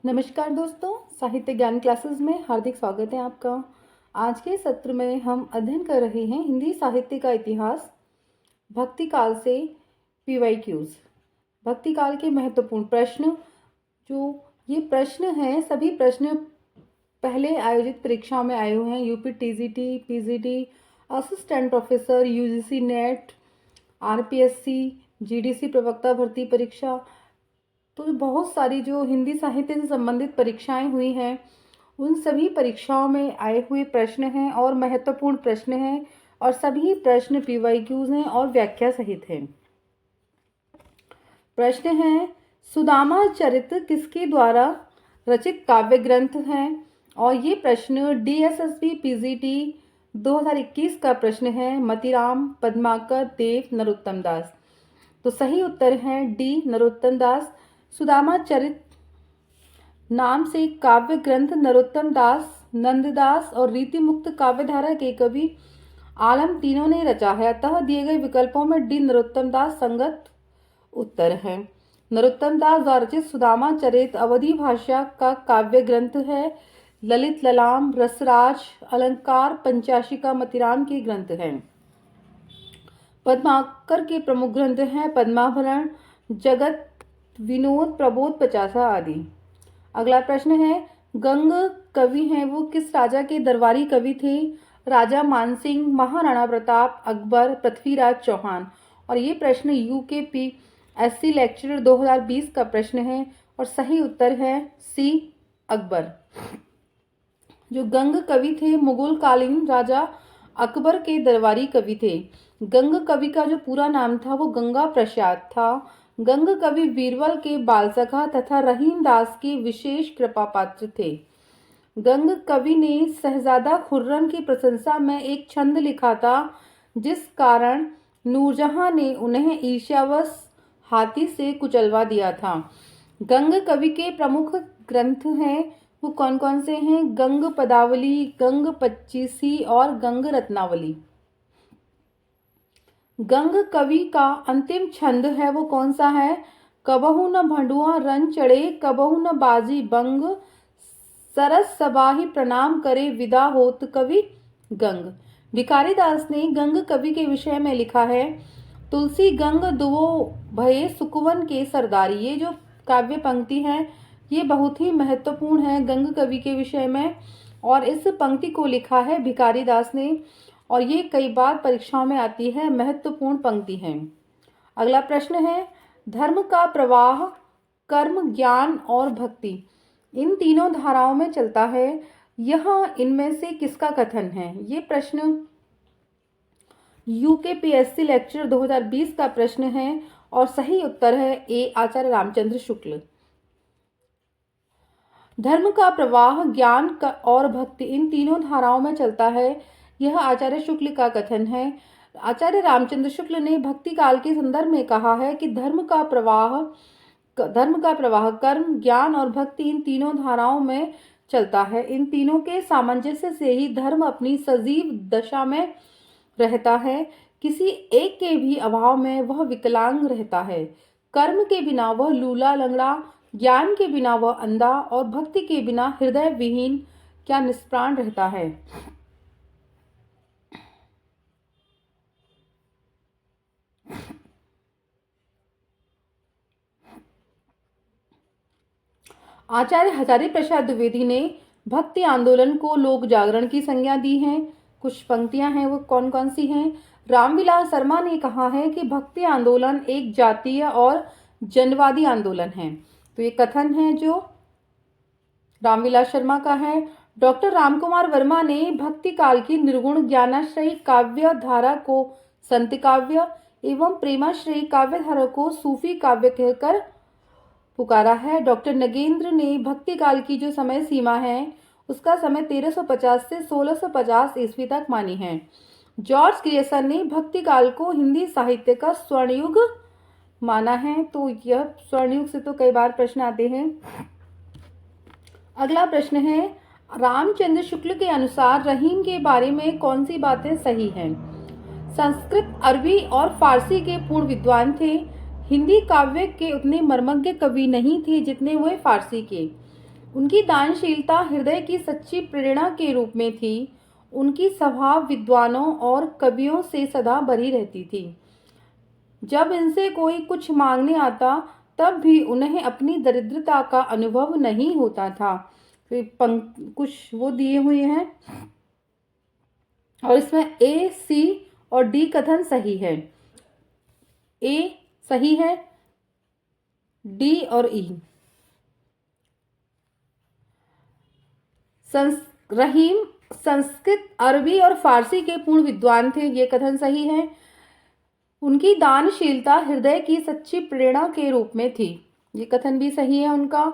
नमस्कार दोस्तों, साहित्य ज्ञान क्लासेस में हार्दिक स्वागत है आपका। आज के सत्र में हम अध्ययन कर रहे हैं हिंदी साहित्य का इतिहास, भक्ति काल से पीवाईक्यूज। भक्ति काल के महत्वपूर्ण प्रश्न। जो ये प्रश्न हैं, सभी प्रश्न पहले आयोजित परीक्षाओं में आए हुए हैं। UP TGT, PGT, assistant professor, UGC net, RPSC, GDC प्रवक्ता भर्ती परीक्षा। तो बहुत सारी जो हिंदी साहित्य से संबंधित परीक्षाएं हुई हैं, उन सभी परीक्षाओं में आए हुए प्रश्न हैं और महत्वपूर्ण प्रश्न हैं, और सभी प्रश्न पीवाईक्यूज हैं और व्याख्या सहित हैं। प्रश्न है, सुदामा चरित किसके द्वारा रचित काव्य ग्रंथ है? और ये प्रश्न डीएसएसबी पीजीटी 2021 का प्रश्न है। मतीराम, पद्माकर, देव, नरोत्तम दास। तो सही उत्तर है डी, नरोत्तम दास। सुदामा चरित नाम से काव्य ग्रंथ नरोत्तम दास, नंददास और रीतिमुक्त काव्यधारा के कवि आलम तीनों ने रचा है। अतः दिए गए विकल्पों में डी, नरोत्तम दास संगत उत्तर है। नरोत्तम दास द्वारा रचित सुदामा चरित अवधी भाषा का काव्य ग्रंथ है। ललित ललाम, रसराज, अलंकार, पंचाशिका मतीराम के ग्रंथ हैं। पद्माकर के प्रमुख ग्रंथ हैं पद्माभरण, जगत विनोद, प्रबोध, पचासा आदि। अगला प्रश्न है, गंग कवि हैं वो किस राजा के दरबारी कवि थे? राजा मानसिंह, महाराणा प्रताप, अकबर, पृथ्वीराज चौहान। और ये प्रश्न यूकेपीएससी लेक्चरर 2020 का प्रश्न है और सही उत्तर है सी, अकबर। जो गंग कवि थे मुगल कालीन राजा अकबर के दरबारी कवि थे। गंग कवि का जो पूरा नाम था वो गंगा प्रसाद था। गंग कवि बीरबल के बालसखा तथा रहीम दास के विशेष कृपा पात्र थे। गंग कवि ने शहजादा खुर्रम की प्रशंसा में एक छंद लिखा था, जिस कारण नूरजहां ने उन्हें ईर्ष्यावश हाथी से कुचलवा दिया था। गंग कवि के प्रमुख ग्रंथ हैं वो कौन कौन से हैं? गंग पदावली, गंग पच्चीसी और गंग रत्नावली। गंग कवि का अंतिम छंद है वो कौन सा है? कबहू न भंडुआ रन चढ़े, कबहू न बाजी बंग, सरस सबाही प्रणाम करे, विदा होत कवि गंग। भिखारी दास ने गंग कवि के विषय में लिखा है, तुलसी गंग दुवो भये सुकवन के सरदारी। ये जो काव्य पंक्ति है ये बहुत ही महत्वपूर्ण है गंग कवि के विषय में, और इस पंक्ति को लिखा है भिखारी दास ने, और ये कई बार परीक्षाओं में आती है, महत्वपूर्ण पंक्ति है। अगला प्रश्न है, धर्म का प्रवाह कर्म, ज्ञान और भक्ति इन तीनों धाराओं में चलता है, यह इनमें से किसका कथन है? ये प्रश्न यूकेपीएससी लेक्चर 2020 का प्रश्न है और सही उत्तर है ए, आचार्य रामचंद्र शुक्ल। धर्म का प्रवाह ज्ञान और भक्ति इन तीनों धाराओं में चलता है, यह आचार्य शुक्ल का कथन है। आचार्य रामचंद्र शुक्ल ने भक्ति काल के संदर्भ में कहा है कि धर्म का प्रवाह कर्म, ज्ञान और भक्ति इन तीनों धाराओं में चलता है। इन तीनों के सामंजस्य से ही धर्म अपनी सजीव दशा में रहता है। किसी एक के भी अभाव में वह विकलांग रहता है। कर्म के बिना वह लूला लंगड़ा, ज्ञान के बिना वह अंधा और भक्ति के बिना हृदय विहीन क्या निष्प्राण रहता है। आचार्य हजारी प्रसाद द्विवेदी ने भक्ति आंदोलन को लोक जागरण की संज्ञा दी है। कुछ पंक्तियां हैं वो कौन कौन सी हैं? रामविलास शर्मा ने कहा है कि भक्ति आंदोलन एक जातीय और जनवादी आंदोलन है। तो ये कथन है जो रामविलास शर्मा का है। डॉक्टर रामकुमार वर्मा ने भक्ति काल की निर्गुण ज्ञानाश्रयी काव्य धारा को संत काव्य एवं प्रेमाश्रयी काव्य धारा को सूफी काव्य कहकर पुकारा है। डॉक्टर नगेंद्र ने भक्ति काल की जो समय सीमा है उसका समय 1350 से 1650 ईस्वी तक मानी है। जॉर्ज ग्रियर्सन ने भक्ति काल को हिंदी साहित्य का स्वर्णयुग माना है। तो यह स्वर्णयुग से तो कई बार प्रश्न आते हैं। अगला प्रश्न है, रामचंद्र शुक्ल के अनुसार रहीम के बारे में कौन सी बातें सही हैं? संस्कृत, अरबी और फारसी के पूर्ण विद्वान थे। हिंदी काव्य के उतने मर्मज्ञ कवि नहीं थे जितने हुए फारसी के। उनकी दानशीलता हृदय की सच्ची प्रेरणा के रूप में थी। उनकी स्वभाव विद्वानों और कवियों से सदा भरी रहती थी। जब इनसे कोई कुछ मांगने आता तब भी उन्हें अपनी दरिद्रता का अनुभव नहीं होता था। कुछ वो दिए हुए हैं और इसमें ए, सी और डी कथन सही है। ए सही है, डी और ई। रहीम संस्कृत, अरबी और फारसी के पूर्ण विद्वान थे, ये कथन सही है। उनकी दानशीलता हृदय की सच्ची प्रेरणा के रूप में थी, ये कथन भी सही है उनका।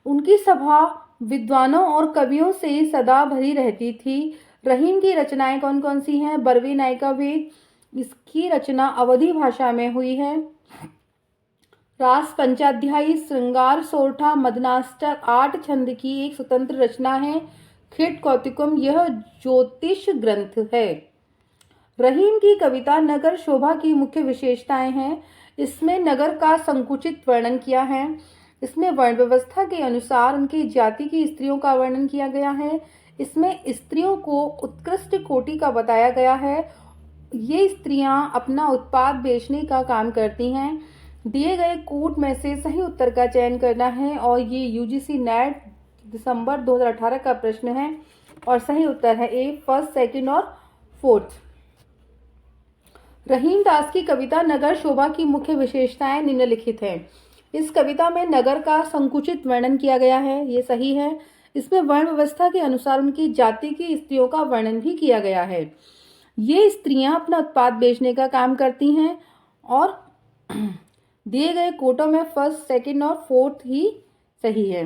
उनकी सभा विद्वानों और कवियों से सदा भरी रहती थी। रहीम की रचनाएं कौन कौन सी हैं? बरवे नायिका भेद, इसकी रचना अवधी भाषा में हुई है। रास पंचाध्यायी, श्रृंगार सोरठा, मदनाष्टक 8 छंद की एक स्वतंत्र रचना है। खिट कौतिकम, यह ज्योतिष ग्रंथ है। रहीम की कविता नगर शोभा की मुख्य विशेषताएं हैं। इसमें नगर का संकुचित वर्णन किया है। इसमें वर्ण व्यवस्था के अनुसार उनकी जाति की स्त्रियों का वर्णन किया गया है। इसमें स्त्रियों को उत्कृष्ट कोटि का बताया गया है। ये स्त्रियां अपना उत्पाद बेचने का काम करती हैं। दिए गए कोट में से सही उत्तर का चयन करना है और ये यूजीसी नेट दिसंबर 2018 का प्रश्न है और सही उत्तर है ए, फर्स्ट, सेकंड और फोर्थ। रहीम दास की कविता नगर शोभा की मुख्य विशेषताएं निम्नलिखित हैं। इस कविता में नगर का संकुचित वर्णन किया गया है, ये सही है। इसमें वर्ण व्यवस्था के अनुसार उनकी जाति की स्त्रियों का वर्णन भी किया गया है। ये स्त्रियां अपना उत्पाद बेचने का काम करती हैं और दिए गए कोटों में फर्स्ट, सेकंड और फोर्थ ही सही है।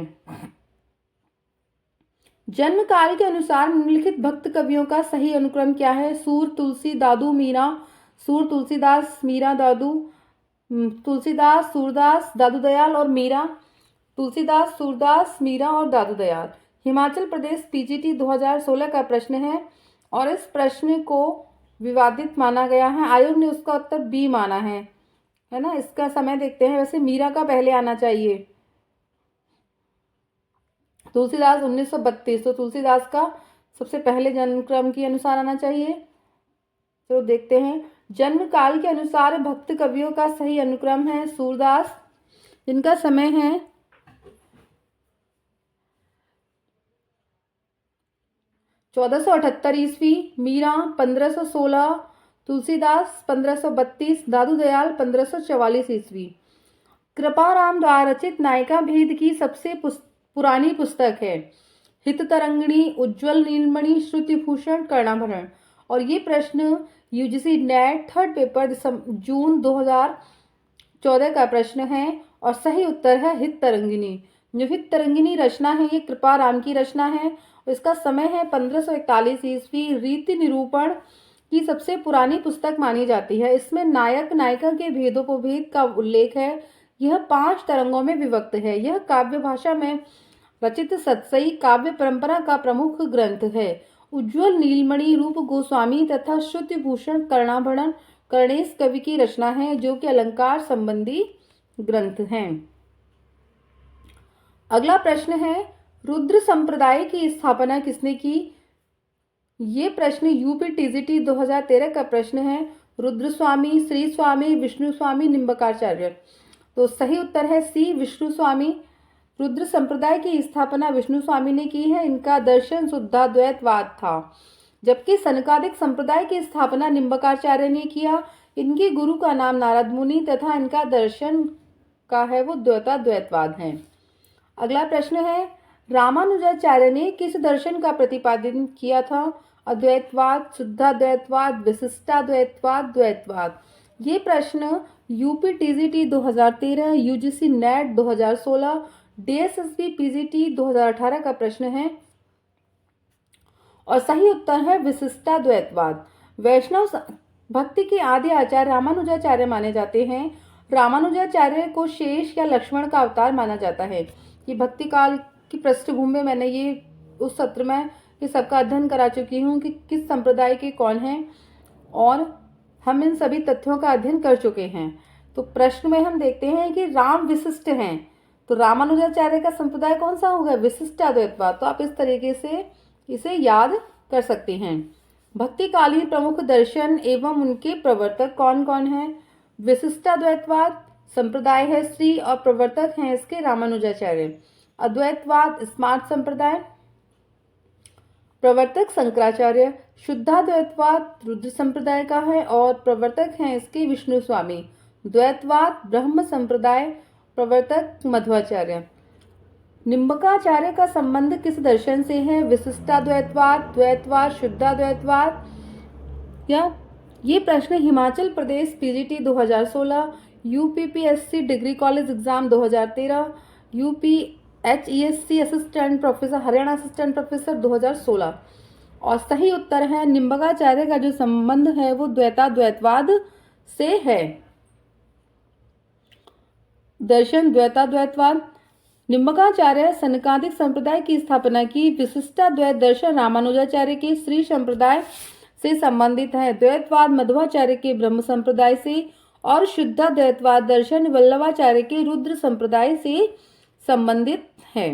जन्म काल के अनुसार निम्नलिखित भक्त कवियों का सही अनुक्रम क्या है? सूर, तुलसी, दादू, मीरा। सूर, तुलसीदास, मीरा, दादू। तुलसीदास, सूरदास, दादू दयाल और मीरा। तुलसीदास, सूरदास, मीरा और दादू दयाल। हिमाचल प्रदेश पीजीटी 2016 का प्रश्न है और इस प्रश्न को विवादित माना गया है। आयोग ने उसका उत्तर बी माना है ना। इसका समय देखते हैं। वैसे मीरा का पहले आना चाहिए। तुलसीदास 1932, तो तुलसीदास का सबसे पहले जन्म क्रम के अनुसार आना चाहिए। तो देखते हैं। जन्म काल के अनुसार भक्त कवियों का सही अनुक्रम है सूरदास, जिनका समय है 1478 ईस्वी, मीरा 1516, तुलसीदास 1532, दादू दयाल 1544 ईस्वी। कृपाराम द्वारा रचित नायिका भेद की सबसे पुरानी पुस्तक है हिततरंगिणी, उज्ज्वल नीलमणि, श्रुतिभूषण, कर्णाभरण। और ये प्रश्न यूजीसी नेट थर्ड पेपर जून 2014 का प्रश्न है और सही उत्तर है हिततरंगिणी। जो हिततरंगिणी रचना है ये कृपाराम की रचना है। इसका समय है 1541 ईस्वी। रीति निरूपण की सबसे पुरानी पुस्तक मानी जाती है। इसमें नायक नायिका के भेदोपभेद का उल्लेख है। यह 5 तरंगों में विभक्त है। यह काव्य भाषा में रचित सतसई काव्य परंपरा का प्रमुख ग्रंथ है। उज्ज्वल नीलमणि रूप गोस्वामी तथा श्रुतिभूषण कर्णाभरण कर्णेश कवि की रचना है, जो कि अलंकार संबंधी ग्रंथ हैं। अगला प्रश्न है रुद्र संप्रदाय की स्थापना किसने की? ये प्रश्न यूपी टीजीटी 2013 का प्रश्न है। रुद्र स्वामी, श्री स्वामी, विष्णु स्वामी, निम्बकाचार्य। तो सही उत्तर है सी, विष्णु स्वामी। रुद्र संप्रदाय की स्थापना विष्णु स्वामी ने की है। इनका दर्शन शुद्धाद्वैतवाद था, जबकि सनकादिक संप्रदाय की स्थापना निम्बकाचार्य ने किया। इनके गुरु का नाम नारद मुनि तथा इनका दर्शन का है वो द्वैताद्वैतवाद है। अगला प्रश्न है रामानुजाचार्य ने किस दर्शन का प्रतिपादन किया था? अद्वैतवाद, शुद्धाद्वैतवाद, विशिष्टाद्वैतवाद, द्वैतवाद। ये प्रश्न UP TGT 2013, UGC net 2016, DSSB PGT 2018 का प्रश्न है और सही उत्तर है विशिष्टाद्वैतवाद। वैष्णव भक्ति के आदि आचार्य रामानुजाचार्य माने जाते हैं। रामानुजाचार्य को शेष या लक्ष्मण का अवतार माना जाता है। ये भक्ति काल की पृष्ठभूमि में मैंने ये उस सत्र में ये सबका अध्ययन करा चुकी हूँ कि किस संप्रदाय के कौन हैं और हम इन सभी तथ्यों का अध्ययन कर चुके हैं। तो प्रश्न में हम देखते हैं कि राम विशिष्ट हैं, तो रामानुजाचार्य का संप्रदाय कौन सा होगा? विशिष्टाद्वैतवाद। तो आप इस तरीके से इसे याद कर सकते हैं। भक्तिकालीन प्रमुख दर्शन एवं उनके प्रवर्तक कौन कौन हैं? विशिष्टाद्वैतवाद संप्रदाय है श्री और प्रवर्तक हैं इसके रामानुजाचार्य। अद्वैतवाद स्मार्त संप्रदाय, प्रवर्तक शंकराचार्य। शुद्धाद्वैतवाद रुद्र संप्रदाय का है और प्रवर्तक हैं इसके विष्णु स्वामी। द्वैतवाद ब्रह्म संप्रदाय, प्रवर्तक मध्वाचार्य। निम्बकाचार्य का संबंध किस दर्शन से है? विशिष्टाद्वैतवाद, द्वैतवाद, शुद्धाद्वैतवाद। या ये प्रश्न Himachal Pradesh PGT 2016, UPPSC degree college exam 2013, UPHESC assistant professor, Haryana assistant professor 2016। और सही उत्तर है निम्बकाचार्य का जो संबंध है वो द्वैताद्वैतवाद से है। दर्शन द्वैताद्वैतवाद। निम्बकाचार्य सनकादिक संप्रदाय की स्थापना की। विशिष्टाद्वैत दर्शन रामानुजाचार्य के श्री संप्रदाय से संबंधित है। द्वैतवाद मध्वाचार्य के ब्रह्म संप्रदाय से और शुद्धाद्वैतवाद दर्शन वल्लभाचार्य के रुद्र संप्रदाय से संबंधित है।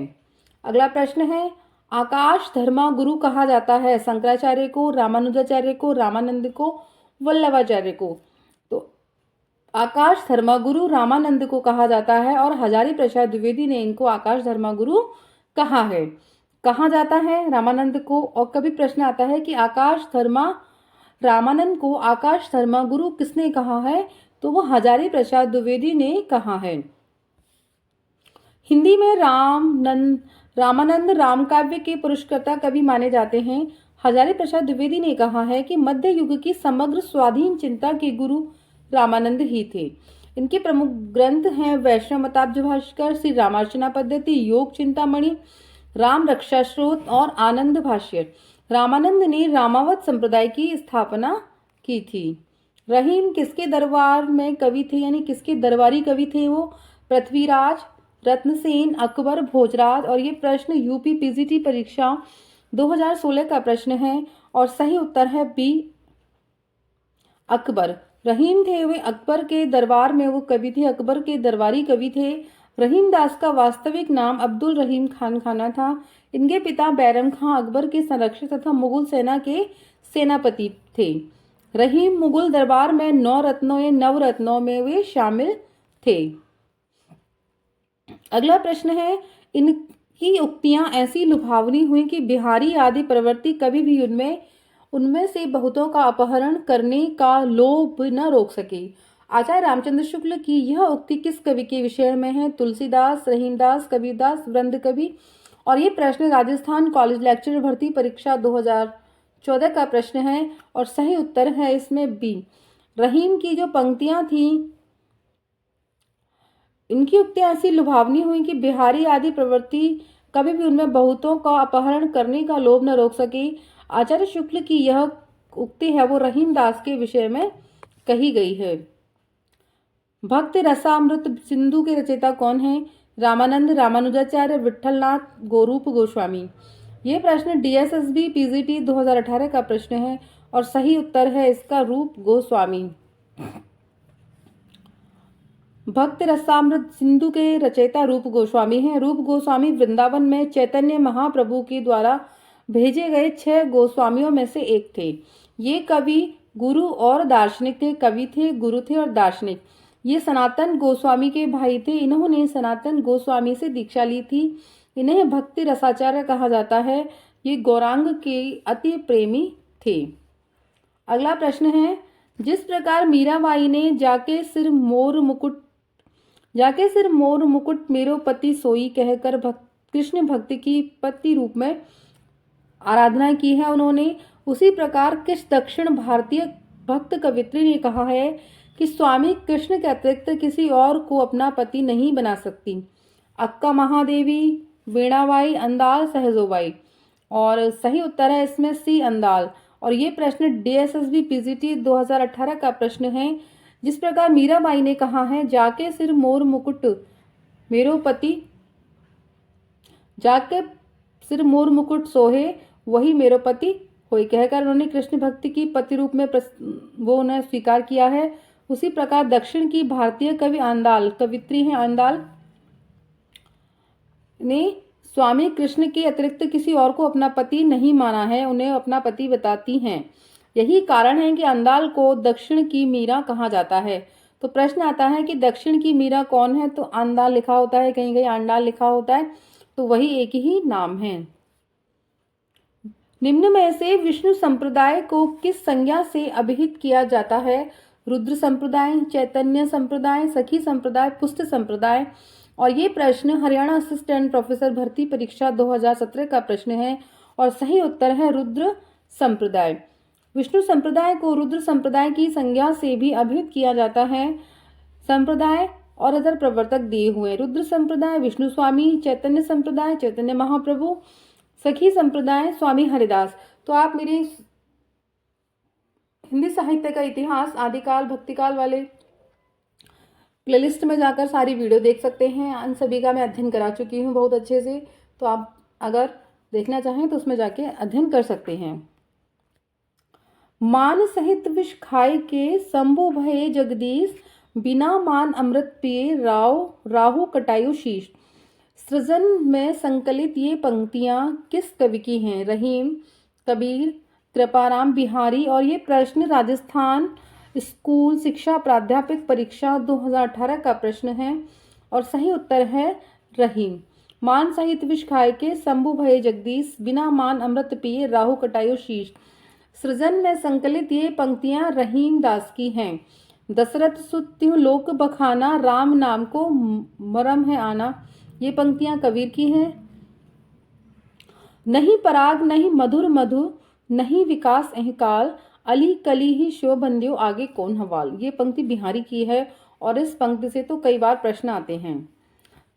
अगला प्रश्न है, आकाश धर्मा गुरु कहा जाता है शंकराचार्य को, रामानुजाचार्य को, रामानंद को, वल्लभाचार्य को? तो आकाश धर्मा गुरु रामानंद को कहा जाता है और हजारी प्रसाद द्विवेदी ने इनको आकाश धर्मा गुरु कहा है। कहा जाता है रामानंद को। और कभी प्रश्न आता है कि आकाश धर्मा रामानंद को आकाश धर्मा गुरु किसने कहा है? तो वो हजारी प्रसाद द्विवेदी ने कहा है। हिंदी में रामानंद राम काव्य के पुरस्कर्ता कवि माने जाते हैं। हजारी प्रसाद द्विवेदी ने कहा है कि मध्य युग की समग्र स्वाधीन चिंता के गुरु रामानंद ही थे। इनके प्रमुख ग्रंथ हैं वैष्णव मताब्ज भाष्कर, श्री रामार्चना पद्धति, योग चिंतामणि, राम रक्षा स्रोत और आनंद भाष्य। रामानंद ने रामावत संप्रदाय की स्थापना की थी। रहीम किसके दरबार में कवि थे, यानी किसके दरबारी कवि थे वो? पृथ्वीराज, रत्नसेन, अकबर, भोजराज। और ये प्रश्न यूपी पीजीटी परीक्षा 2016 का प्रश्न है और सही उत्तर है बी, अकबर। रहीम थे वे अकबर के दरबार में वो कवि थे, अकबर के दरबारी कवि थे। रहीम दास का वास्तविक नाम अब्दुल रहीम खान खाना था। इनके पिता बैरम खां अकबर के संरक्षक तथा मुगल सेना के सेनापति थे। रहीम मुगल दरबार में 9 रत्नों या नवरत्नों में वे शामिल थे। अगला प्रश्न है, इनकी उक्तियां ऐसी लुभावनी हुई कि बिहारी आदि प्रवृत्ति कभी भी उनमें से बहुतों का अपहरण करने का लोभ न रोक सके। आचार्य रामचंद्र शुक्ल की यह उक्ति किस कवि के विषय में है? तुलसीदास, रहीमदास, कबीरदास, वृंद कवि। और ये प्रश्न राजस्थान कॉलेज लेक्चरर भर्ती परीक्षा 2014 का प्रश्न है और सही उत्तर है इसमें बी। रहीम की जो पंक्तियां थी, इनकी उक्तियां ऐसी लुभावनी हुई कि बिहारी आदि प्रवृत्ति कभी भी उनमें बहुतों का अपहरण करने का लोभ न रोक सके। आचार्य शुक्ल की यह उक्ति है वो रहीमदास के विषय में कही गई है। भक्त रसामृत सिंधु के रचयिता कौन है? रामानंद, रामानुजाचार्य, विठलनाथ, गोरूप गोस्वामी। ये प्रश्न डीएसएसबी पीजीटी 2018 का प्रश्न है और सही उत्तर है इसका रूप गोस्वामी। भक्त रसामृत सिंधु के रचयिता रूप गोस्वामी हैं। रूप गोस्वामी वृंदावन में चैतन्य महाप्रभु के द्वारा भेजे गए 6 गोस्वामियों में से एक थे। ये कवि, गुरु और दार्शनिक थे। कवि थे, गुरु थे और दार्शनिक। ये सनातन गोस्वामी के भाई थे। इन्होंने सनातन गोस्वामी से दीक्षा ली थी। इन्हें भक्ति रसाचार्य कहा जाता है। ये गौरांग के अति प्रेमी थे। अगला प्रश्न है, जिस प्रकार मीराबाई ने जाके सिर मोर मुकुट मेरो पति सोई कहकर कृष्ण भक्त की पति रूप में आराधना की है उन्होंने, उसी प्रकार किस दक्षिण भारतीय भक्त कवित्री ने कहा है कि स्वामी कृष्ण के अतिरिक्त किसी और को अपना पति नहीं बना सकती? अक्का महादेवी, वीणाबाई, अंदाल, सहजोबाई। और सही उत्तर है इसमें सी, अंदाल। और ये प्रश्न डीएसएसबी पीजीटी 2018 का प्रश्न है। जिस प्रकार मीराबाई ने कहा है, जाके सिर मोर मुकुट मेरो पति, जाके सिर मोर मुकुट सोहे वही मेरो पति होई कहकर उन्होंने कृष्ण भक्ति की पति रूप में वो उन्हें स्वीकार किया है। उसी प्रकार दक्षिण की भारतीय कवि अंदाल, कवित्री हैं अंदाल, ने स्वामी कृष्ण के अतिरिक्त किसी और को अपना पति नहीं माना है, उन्हें अपना पति बताती हैं। यही कारण है कि अंदाल को दक्षिण की मीरा कहा जाता है। तो प्रश्न आता है कि दक्षिण की मीरा कौन है, तो अंदाल लिखा होता है, कहीं कहीं अंडाल लिखा होता है, तो वही एक ही नाम है। निम्न में से विष्णु संप्रदाय को किस संज्ञा से अभिहित किया जाता है? रुद्र संप्रदाय, चैतन्य संप्रदाय, सखी संप्रदाय, पुष्ट संप्रदाय। और ये प्रश्न हरियाणा असिस्टेंट प्रोफेसर भर्ती परीक्षा 2017 का प्रश्न है और सही उत्तर है रुद्र संप्रदाय। विष्णु संप्रदाय को रुद्र संप्रदाय की संज्ञा से भी अभिहित किया जाता है। संप्रदाय और अदर प्रवर्तक दिए हुए: रुद्र संप्रदाय विष्णु स्वामी, चैतन्य संप्रदाय चैतन्य महाप्रभु, सखी संप्रदाय स्वामी हरिदास। तो आप मेरे हिंदी साहित्य का इतिहास आदिकाल भक्तिकाल वाले प्लेलिस्ट में जाकर सारी वीडियो देख सकते हैं। उन सभी का मैं अध्ययन करा चुकी हूँ बहुत अच्छे से, तो आप अगर देखना चाहें तो उसमें जाके अध्ययन कर सकते हैं। मान सहित विष खाए के शंभु भये जगदीश, बिना मान अमृत पिए राहु कटायु शीश। सृजन में संकलित ये पंक्तियां किस कवि की हैं? रहीम, कबीर, कृपाराम बिहारी। और ये प्रश्न राजस्थान स्कूल शिक्षा प्राध्यापक परीक्षा 2018 का प्रश्न है और सही उत्तर है रहीम। मान सहित विष खाए के शंभु भये जगदीश, बिना मान अमृत पिए राहु कटायु शीश। सृजन में संकलित ये पंक्तियां रहीम दास की हैं। दशरथ सुत्यु लोक बखाना, राम नाम को मरम है आना। ये पंक्तियां कबीर की हैं। नहीं पराग नहीं मधुर मधु, नहीं विकास अहकाल, अली कली ही शोभंद्यो आगे कौन हवाल। ये पंक्ति बिहारी की है और इस पंक्ति से तो कई बार प्रश्न आते हैं।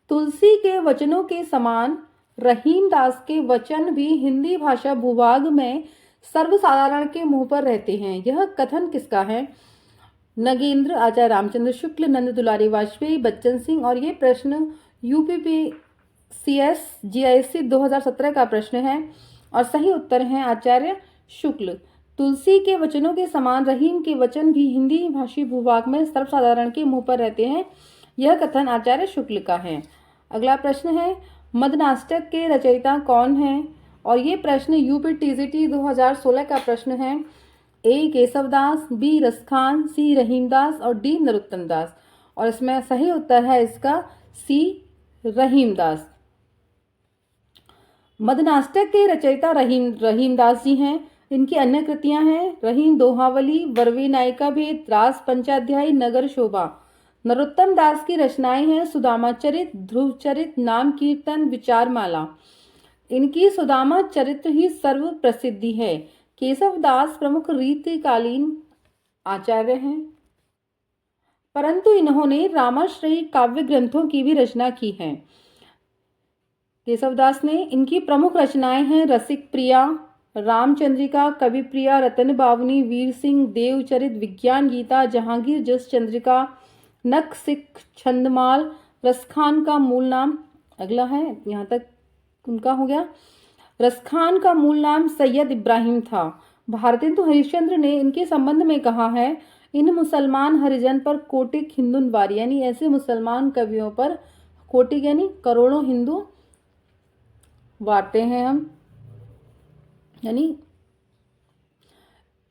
तुलसी के वचनों के समान रहीम दास के वचन भी हिंदी भाषा भूभाग में सर्वसाधारण के मुंह पर रहते हैं। यह कथन किसका है? नगेंद्र, आचार्य रामचंद्र शुक्ल, नंद दुलारी वाजपेयी, बच्चन सिंह। और ये प्रश्न यूपीपीसीएस जीआईएससी 2017 का प्रश्न है और सही उत्तर है आचार्य शुक्ल। तुलसी के वचनों के समान रहीम के वचन भी हिंदी भाषी भूभाग में सर्वसाधारण के मुंह पर रहते हैं। यह कथन आचार्य शुक्ल का है। अगला प्रश्न है मदनाष्टक के रचयिता कौन है? और ये प्रश्न यूपी टीजीटी 2016 का प्रश्न है। ए केशवदास, बी रसखान, सी रहीमदास और डी नरोत्तम दास। और इसमें सही उत्तर है इसका सी रहीमदास। मदनाष्टक के रचयिता रहीमदास जी हैं। इनकी अन्य कृतियां हैं रहीम दोहावली, वरवे नायिका भेद, रास पंचाध्यायी, नगर शोभा। नरोत्तम दास की रचनाएं हैं सुदामा चरित, ध्रुव चरित, नाम कीर्तन, विचारमाला। इनकी सुदामा चरित्र ही सर्व प्रसिद्धि है। केशव दास प्रमुख रीतिकालीन आचार्य हैं, परंतु इन्होंने रामाश्रयी काव्य ग्रंथों की भी रचना की है। केशवदास ने इनकी प्रमुख रचनाएं हैं रसिक प्रिया, रामचंद्रिका, कवि प्रिया, रतन बावनी, वीर सिंह, देवचरित, विज्ञान गीता, जहांगीर जस चंद्रिका, नक सिख, छंदमाल। रसखान का मूल नाम, अगला है यहाँ तक उनका हो गया। रसखान का मूल नाम सैयद इब्राहिम था। भारतेंदु हरिश्चंद्र ने इनके संबंध में कहा है, इन मुसलमान हरिजन पर कोटिक हिंदुन वारी, यानी ऐसे मुसलमान कवियों पर कोटिक यानी करोड़ों हिंदू वारते हैं हम, यानी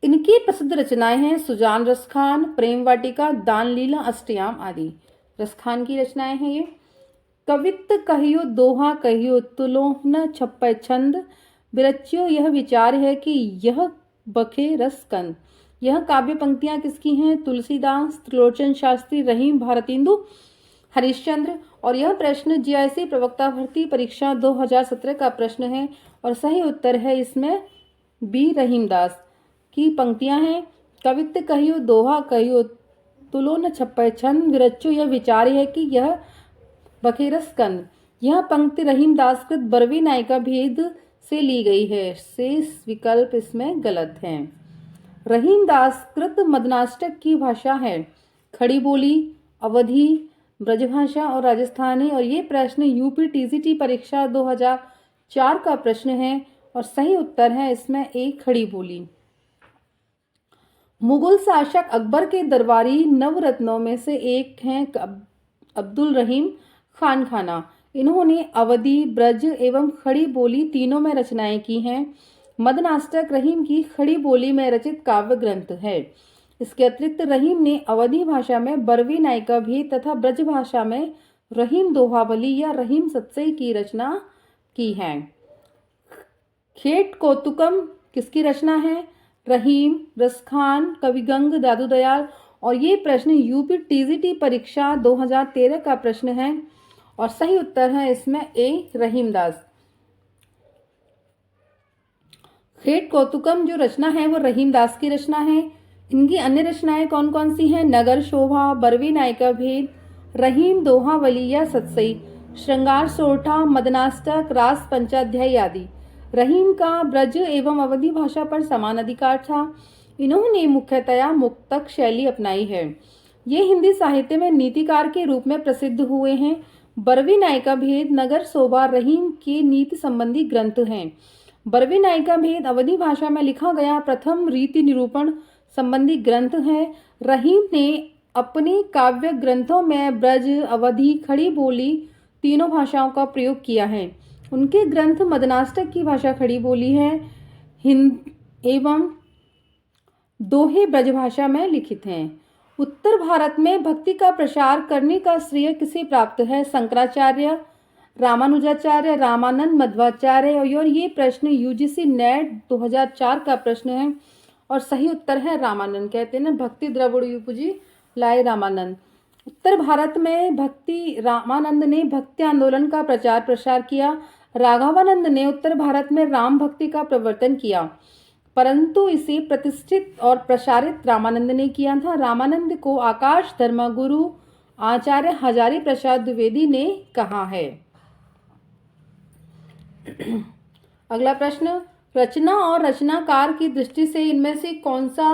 इनकी प्रसिद्ध रचनाएं हैं सुजान रसखान, प्रेम वाटिका, दान लीला, अष्टयाम आदि। रसखान की रचनाएं हैं ये। कवित्त कहियो दोहा कहियो, तुलो न छप्पै छंद, बिरच्यो यह विचार है कि यह बखे रसकंद। यह काव्य पंक्तियां किसकी हैं? तुलसीदास, त्रिलोचन शास्त्री, रहीम, भारतेंदु हरिश्चंद्र। और यह प्रश्न जीआईसी प्रवक्ता भर्ती परीक्षा 2017 का प्रश्न है और सही उत्तर है इसमें बी रहीमदास की पंक्तियां हैं। कवित्त कहियो दोहा कहियो, तुलो न छप्पै छंद, बिरच्यो यह विचार है कि यह बखेरस कंद। यह पंक्ति रहीमदास कृत बरवी नायिका भेद से ली गई है। शेष विकल्प इसमें गलत हैं। रहीमदास कृत मदनाष्टक की भाषा है खड़ी बोली, अवधी, ब्रजभाषा और राजस्थानी। और ये प्रश्न यूपी टीजीटी परीक्षा 2004 का प्रश्न है और सही उत्तर है इसमें ए खड़ी बोली। मुगल शासक अकबर के दरबारी नवरत्नों में से एक हैं अब्दुल रहीम खान खाना। इन्होंने अवधी, ब्रज एवं खड़ी बोली तीनों में रचनाएं की हैं। मदनाष्टक रहीम की खड़ी बोली में रचित काव्य ग्रंथ है। इसके अतिरिक्त रहीम ने अवधी भाषा में बरवी नायिका भेद तथा ब्रज भाषा में रहीम दोहावली या रहीम सत्सई की रचना की है। खेट कौतुकम किसकी रचना है? रहीम, रसखान, कविगंग, दादू दयाल। और ये प्रश्न यूपी टीजीटी परीक्षा 2013 का प्रश्न है और सही उत्तर है इसमें ए रहीमदास। खेट कौतुकम जो रचना है वो रहीमदास की रचना है। इनकी अन्य रचनाएं कौन कौन सी हैं? नगर शोभा, बरवी नायिका भेद, रहीम दोहावली या सत्सई, श्रृंगार सोरठा, मदनाष्टक, रास पंचाध्यायी आदि। रहीम का ब्रज एवं अवधी भाषा पर समान अधिकार था। इन्होंने मुख्यतया मुक्तक शैली अपनाई है। ये हिंदी साहित्य में नीतिकार के रूप में प्रसिद्ध हुए हैं। बरवी नायिका भेद, नगर शोभा रहीम के नीति संबंधी ग्रंथ हैं। बरवी नायिका भेद अवधी भाषा में लिखा गया प्रथम रीति निरूपण संबंधी ग्रंथ है। रहीम ने अपने काव्य ग्रंथों में ब्रज, अवधी, खड़ी बोली तीनों भाषाओं का प्रयोग किया है। उनके ग्रंथ मदनाष्टक की भाषा खड़ी बोली है एवं दोहे ब्रजभाषा में लिखित हैं। उत्तर भारत में भक्ति का प्रसार करने का श्रेय किसे प्राप्त है? शंकराचार्य, रामानुजाचार्य, रामानंद, मध्वाचार्य। और ये प्रश्न यूजीसी नेट 2004 का प्रश्न है और सही उत्तर है रामानंद। कहते हैं ना भक्ति द्रविड़ उपजी लाए रामानंद। उत्तर भारत में रामानंद ने भक्ति आंदोलन का प्रचार प्रसार किया। राघवानंद ने उत्तर भारत में राम भक्ति का प्रवर्तन किया, परंतु इसे प्रतिष्ठित और प्रसारित रामानंद ने किया था। रामानंद को आकाश धर्मगुरु आचार्य हजारी प्रसाद द्विवेदी ने कहा है। अगला प्रश्न, रचना और रचनाकार की दृष्टि से इनमें से कौन सा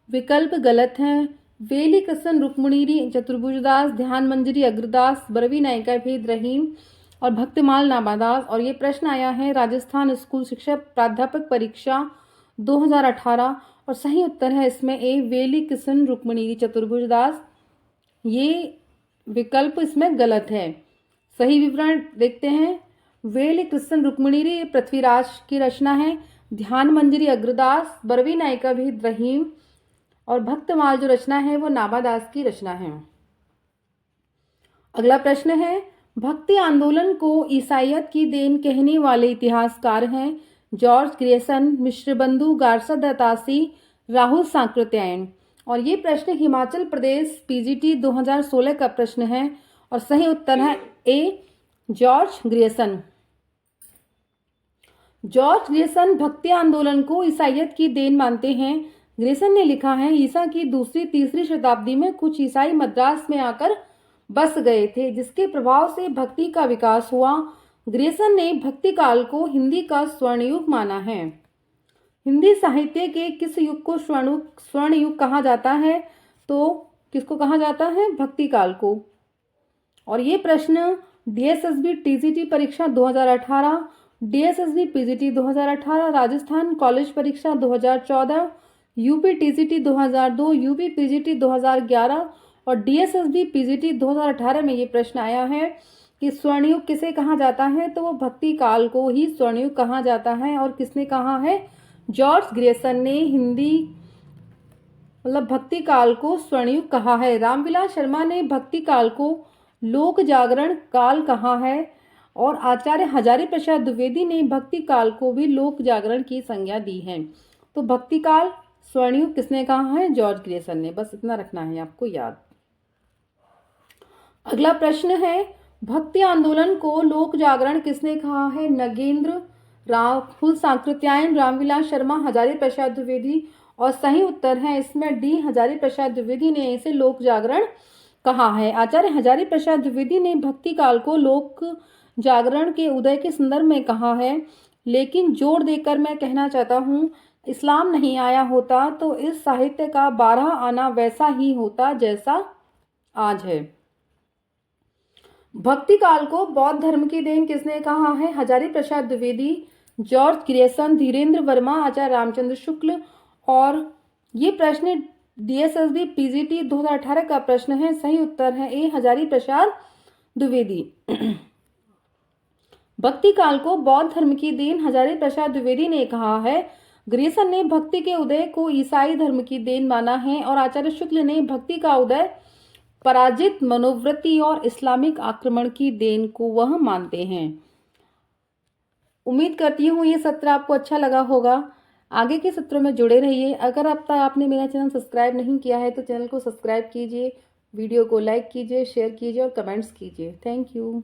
विकल्प गलत है? वेली कृष्ण रुक्मिणी चतुर्भुजदास, ध्यान मंजरी अग्रदास, बरवी नायिका भेद रहीम और भक्तिमाल नामादास। और ये प्रश्न आया है राजस्थान स्कूल शिक्षक प्राध्यापक परीक्षा 2018 और सही उत्तर है इसमें ए वेली कृष्ण रुक्मिणी चतुर्भुजदास। ये विकल्प इसमें गलत है। सही विवरण देखते हैं। वेली कृष्ण रुक्मिणी पृथ्वीराज की रचना है। ध्यान मंजरी अग्रदास, बरवी नायिका भेद रहीम और भक्तमाल जो रचना है वो नाभादास की रचना है। अगला प्रश्न है, भक्ति आंदोलन को ईसाइयत की देन कहने वाले इतिहासकार हैं? जॉर्ज ग्रेसन, मिश्र बंधु, गारसा दत्तासी, राहुल सांकृत्यायन। और ये प्रश्न हिमाचल प्रदेश पीजीटी 2016 का प्रश्न है और सही उत्तर है A George Grayson. George Grayson भक्ति आंदोलन को ईसाइयत की देन मानते हैं। ग्रेसन ने लिखा है, ईसा की दूसरी तीसरी शताब्दी में कुछ ईसाई मद्रास में आकर बस गए थे, जिसके प्रभाव से भक्ति का विकास हुआ। ग्रेसन ने भक्ति काल को हिंदी का स्वर्ण युग माना है। हिंदी साहित्य के किस युग को स्वर्ण युग कहा जाता है? तो किसको कहा जाता है? भक्ति काल को। और ये प्रश्न डीएसएसबी टीजीटी परीक्षा 2018, डीएसएसबी पीजीटी 2018, राजस्थान कॉलेज परीक्षा 2014, यूपी टीजीटी 2002, यूपी पीजीटी 2011 और डीएसएसबी पीजीटी 2018 में ये प्रश्न आया है कि स्वर्णयुग किसे कहा जाता है? तो वो भक्ति काल को ही स्वर्णयुग कहा जाता है। और किसने कहा है? जॉर्ज ग्रेसन ने हिंदी भक्ति काल को स्वर्णयुग कहा है। रामविलास शर्मा ने भक्ति काल को लोक जागरण काल कहा है और आचार्य हजारी प्रसाद द्विवेदी ने भक्ति काल को भी लोक जागरण की संज्ञा दी है। तो भक्ति काल स्वर्णयुग किसने कहा है? जॉर्ज ग्रेसन ने। बस इतना रखना है आपको याद। अगला प्रश्न है, भक्ति आंदोलन को लोक जागरण किसने कहा है? नगेंद्र, राहुल सांकृत्यायन, रामविलास शर्मा, हजारी प्रसाद द्विवेदी। और सही उत्तर है इसमें डी हजारी प्रसाद द्विवेदी ने इसे लोक जागरण कहा है। आचार्य हजारी प्रसाद द्विवेदी ने भक्ति काल को लोक जागरण के उदय के संदर्भ में कहा है, लेकिन जोर देकर मैं कहना चाहता हूँ, इस्लाम नहीं आया होता तो इस साहित्य का 12 आना वैसा ही होता जैसा आज है। भक्ति काल को बौद्ध धर्म की देन किसने कहा है? हजारी प्रसाद द्विवेदी, जॉर्ज ग्रेसन, धीरेन्द्र वर्मा, आचार्य रामचंद्र शुक्ल। और ये प्रश्न डीएसएसबी पीजीटी 2018 का प्रश्न है। सही उत्तर है ए हजारी प्रसाद द्विवेदी। भक्ति काल को बौद्ध धर्म की देन हजारी प्रसाद द्विवेदी ने कहा है। ग्रेसन ने भक्ति के उदय को ईसाई धर्म की देन माना है और आचार्य शुक्ल ने भक्ति का उदय पराजित मनोवृत्ति और इस्लामिक आक्रमण की देन को वह मानते हैं। उम्मीद करती हूँ ये सत्र आपको अच्छा लगा होगा। आगे के सत्रों में जुड़े रहिए। अगर अब तक आपने मेरा चैनल सब्सक्राइब नहीं किया है तो चैनल को सब्सक्राइब कीजिए, वीडियो को लाइक कीजिए, शेयर कीजिए और कमेंट्स कीजिए। Thank you.